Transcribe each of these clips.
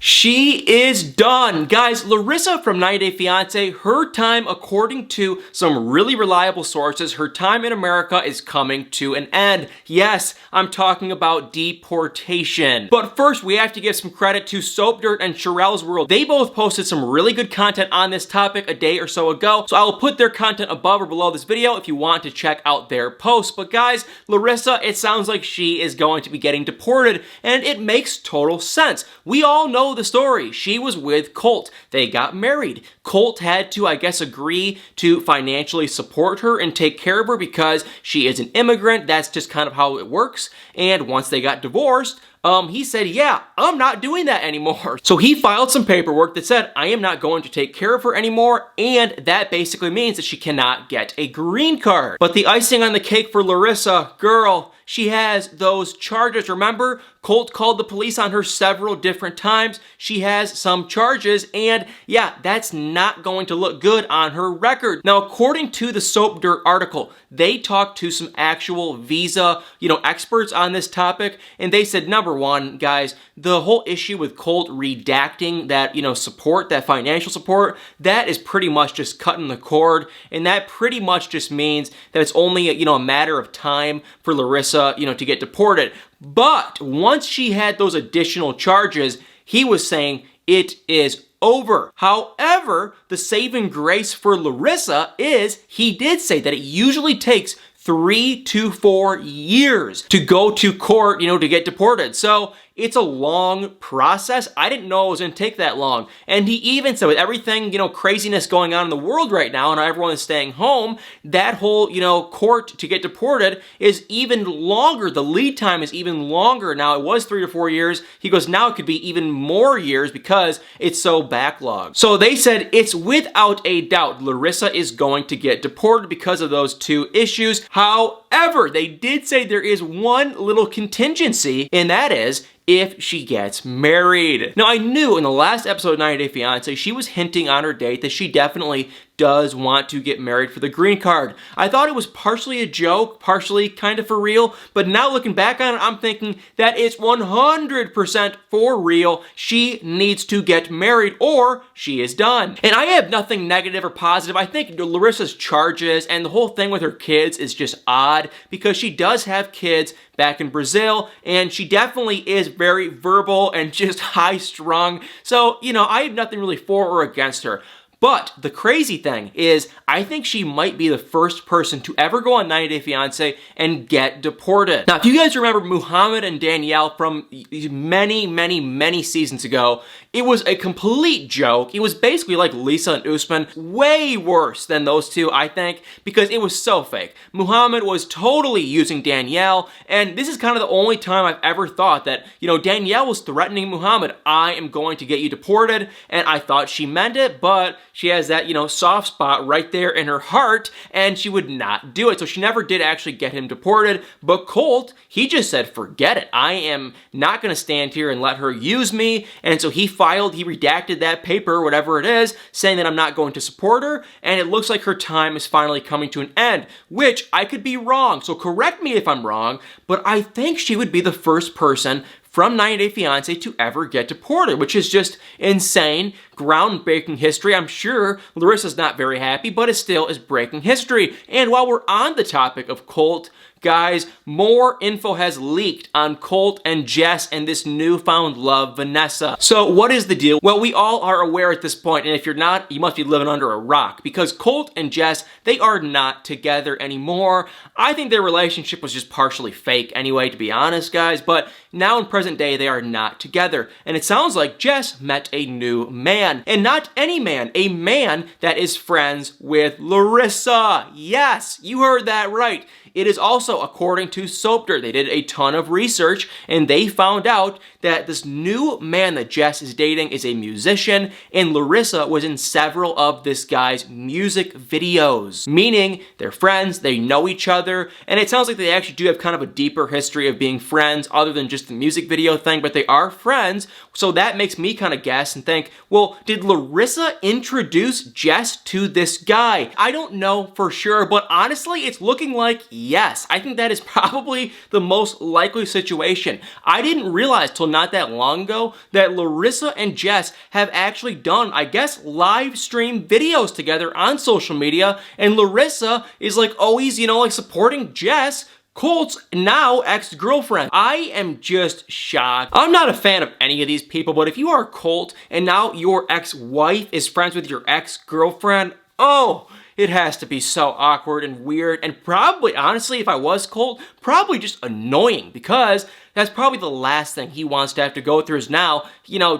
She is done. Guys, Larissa from 90 Day Fiance, her time, according to some really reliable sources, her time in America is coming to an end. Yes, I'm talking about deportation. But first, we have to give some credit to Soap Dirt and Sherelle's World. They both posted some really good content on this topic a day or so ago, so I will put their content above or below this video if you want to check out their posts. But guys, Larissa, it sounds like she is going to be getting deported, and it makes total sense. We all know the story. She was with Colt. They got married. Colt had to, I guess, agree to financially support her and take care of her because she is an immigrant. That's just kind of how it works. And once they got divorced, he said, yeah, I'm not doing that anymore. So he filed some paperwork that said, I am not going to take care of her anymore, and that basically means that she cannot get a green card. But the icing on the cake for Larissa, girl, she has those charges. Remember, Colt called the police on her several different times. She has some charges, and yeah, that's not going to look good on her record. Now, according to the Soap Dirt article, they talked to some actual visa, experts on this topic, and they said, number one, guys, the whole issue with Colt redacting that, support, that financial support, that is pretty much just cutting the cord, and that pretty much just means that it's only, a matter of time for Larissa, to get deported. But once she had those additional charges, he was saying it is over. However, the saving grace for Larissa is he did say that it usually takes 3 to 4 years to go to court, to get deported. So it's a long process. I didn't know it was going to take that long. And he even said with everything, craziness going on in the world right now and everyone is staying home, that whole, court to get deported is even longer. The lead time is even longer. Now, it was 3 to 4 years. He goes, now it could be even more years because it's so backlogged. So they said it's without a doubt Larissa is going to get deported because of those two issues. However, they did say there is one little contingency, and that is if she gets married. Now, I knew in the last episode of 90 Day Fiance, she was hinting on her date that she definitely does want to get married for the green card. I thought it was partially a joke, partially kind of for real, but now looking back on it, I'm thinking that it's 100% for real. She needs to get married or she is done. And I have nothing negative or positive. I think Larissa's charges and the whole thing with her kids is just odd because she does have kids back in Brazil, and she definitely is very verbal and just high-strung. So, I have nothing really for or against her. But the crazy thing is, I think she might be the first person to ever go on 90 Day Fiance and get deported. Now, if you guys remember Muhammad and Danielle from many seasons ago, it was a complete joke. It was basically like Lisa and Usman, way worse than those two, I think, because it was so fake. Muhammad was totally using Danielle, and this is kind of the only time I've ever thought that, Danielle was threatening Muhammad, I am going to get you deported, and I thought she meant it, but she has that, soft spot right there in her heart, and she would not do it. So she never did actually get him deported. But Colt, he just said, forget it. I am not going to stand here and let her use me. And so he redacted that paper, whatever it is, saying that I'm not going to support her. And it looks like her time is finally coming to an end, which I could be wrong. So correct me if I'm wrong, but I think she would be the first person from 90 Day Fiance to ever get deported, which is just insane, groundbreaking history. I'm sure Larissa's not very happy, but it still is breaking history. And while we're on the topic of Colt, guys, more info has leaked on Colt and Jess and this newfound love, Vanessa. So what is the deal? Well, we all are aware at this point, and if you're not, you must be living under a rock, because Colt and Jess, they are not together anymore. I think their relationship was just partially fake anyway, to be honest, guys, but now in present day, they are not together. And it sounds like Jess met a new man, and not any man, a man that is friends with Larissa. Yes, you heard that right. It is also, according to Soap Dirt, they did a ton of research and they found out that this new man that Jess is dating is a musician, and Larissa was in several of this guy's music videos. Meaning, they're friends, they know each other, and it sounds like they actually do have kind of a deeper history of being friends other than just the music video thing, but they are friends, so that makes me kind of guess and think, well, did Larissa introduce Jess to this guy? I don't know for sure, but honestly, it's looking like yes. I think that is probably the most likely situation. I didn't realize till not that long ago that Larissa and Jess have actually done, I guess, live stream videos together on social media, and Larissa is like always, like supporting Jess, Colt's now ex-girlfriend. I am just shocked. I'm not a fan of any of these people, but if you are Colt and now your ex-wife is friends with your ex-girlfriend, oh, it has to be so awkward and weird, and probably, honestly, if I was Colt, probably just annoying, because that's probably the last thing he wants to have to go through is now,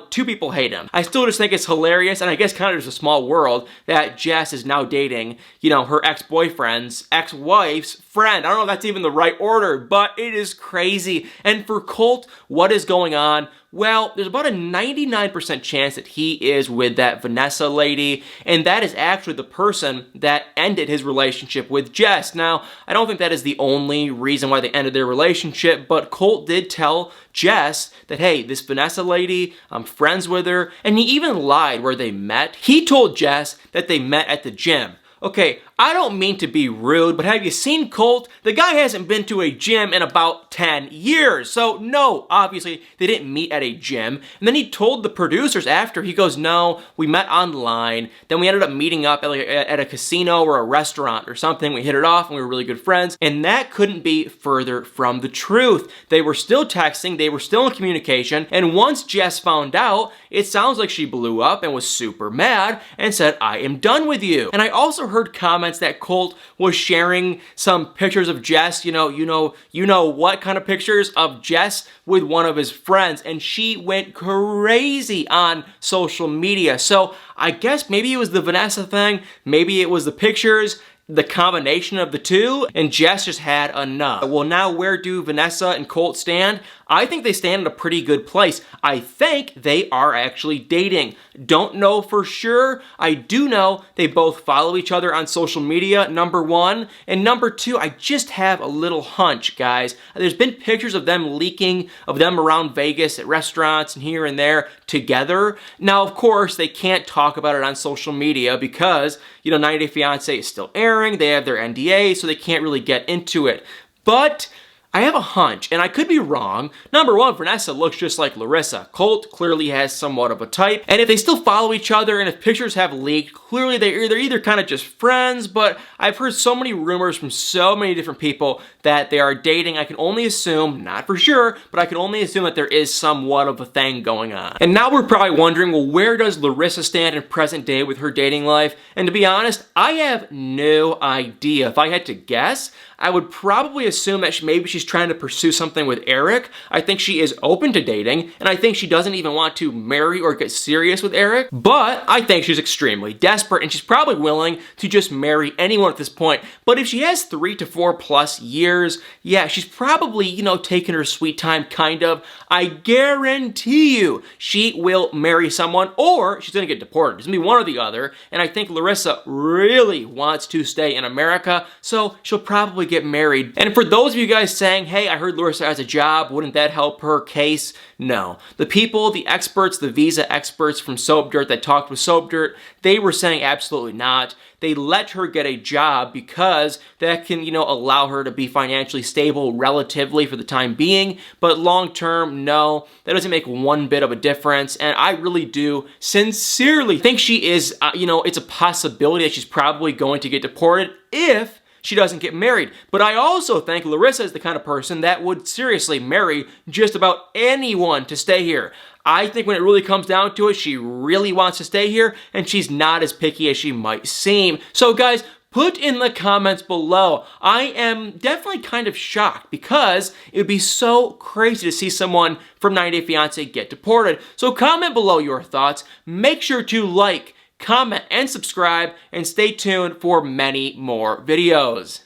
two people hate him. I still just think it's hilarious, and I guess kind of just a small world that Jess is now dating, her ex-boyfriend's ex-wife's friend. I don't know if that's even the right order, but it is crazy. And for Colt, what is going on? Well, there's about a 99% chance that he is with that Vanessa lady, and that is actually the person that ended his relationship with Jess. Now, I don't think that is the only reason why they ended their relationship, but Colt did tell Jess that, hey, this Vanessa lady, I'm friends with her, and he even lied where they met. He told Jess that they met at the gym. Okay, I don't mean to be rude, but have you seen Colt? The guy hasn't been to a gym in about 10 years. So no, obviously they didn't meet at a gym. And then he told the producers after, he goes, no, we met online. Then we ended up meeting up at a casino or a restaurant or something. We hit it off and we were really good friends. And that couldn't be further from the truth. They were still texting, they were still in communication. And once Jess found out, it sounds like she blew up and was super mad and said, I am done with you. And I also heard comments that Colt was sharing some pictures of Jess, you know what kind of pictures of Jess with one of his friends, and she went crazy on social media. So I guess maybe it was the Vanessa thing, maybe it was the pictures, the combination of the two, and Jess just had enough. Well, now where do Vanessa and Colt stand? I think they stand in a pretty good place. I think they are actually dating. Don't know for sure. I do know they both follow each other on social media, number one. And number two, I just have a little hunch, guys. There's been pictures of them leaking, of them around Vegas at restaurants and here and there together. Now, of course, they can't talk about it on social media because, 90 Day Fiance is still airing. They have their NDA, so they can't really get into it. But I have a hunch, and I could be wrong. Number one, Vanessa looks just like Larissa. Colt clearly has somewhat of a type. And if they still follow each other and if pictures have leaked, clearly they're either kind of just friends, but I've heard so many rumors from so many different people that they are dating. I can only assume, not for sure, but I can only assume that there is somewhat of a thing going on. And now we're probably wondering, well, where does Larissa stand in present day with her dating life? And to be honest, I have no idea. If I had to guess, I would probably assume that maybe she's trying to pursue something with Eric. I think she is open to dating, and I think she doesn't even want to marry or get serious with Eric, but I think she's extremely desperate, and she's probably willing to just marry anyone at this point. But if she has 3 to 4 plus years, yeah, she's probably, taking her sweet time, kind of. I guarantee you she will marry someone, or she's gonna get deported. It's gonna be one or the other, and I think Larissa really wants to stay in America, so she'll probably get married. And for those of you guys saying, hey, I heard Larissa has a job, wouldn't that help her case? No. The people, the experts, the visa experts from Soap Dirt that talked with Soap Dirt, they were saying absolutely not. They let her get a job because that can, allow her to be financially stable relatively for the time being, but long term, no, that doesn't make one bit of a difference. And I really do sincerely think she is, it's a possibility that she's probably going to get deported if she doesn't get married. But I also think Larissa is the kind of person that would seriously marry just about anyone to stay here. I think when it really comes down to it, she really wants to stay here, and she's not as picky as she might seem. So guys, put in the comments below. I am definitely kind of shocked because it would be so crazy to see someone from 90 Day Fiance get deported. So comment below your thoughts. Make sure to like, comment, and subscribe, and stay tuned for many more videos.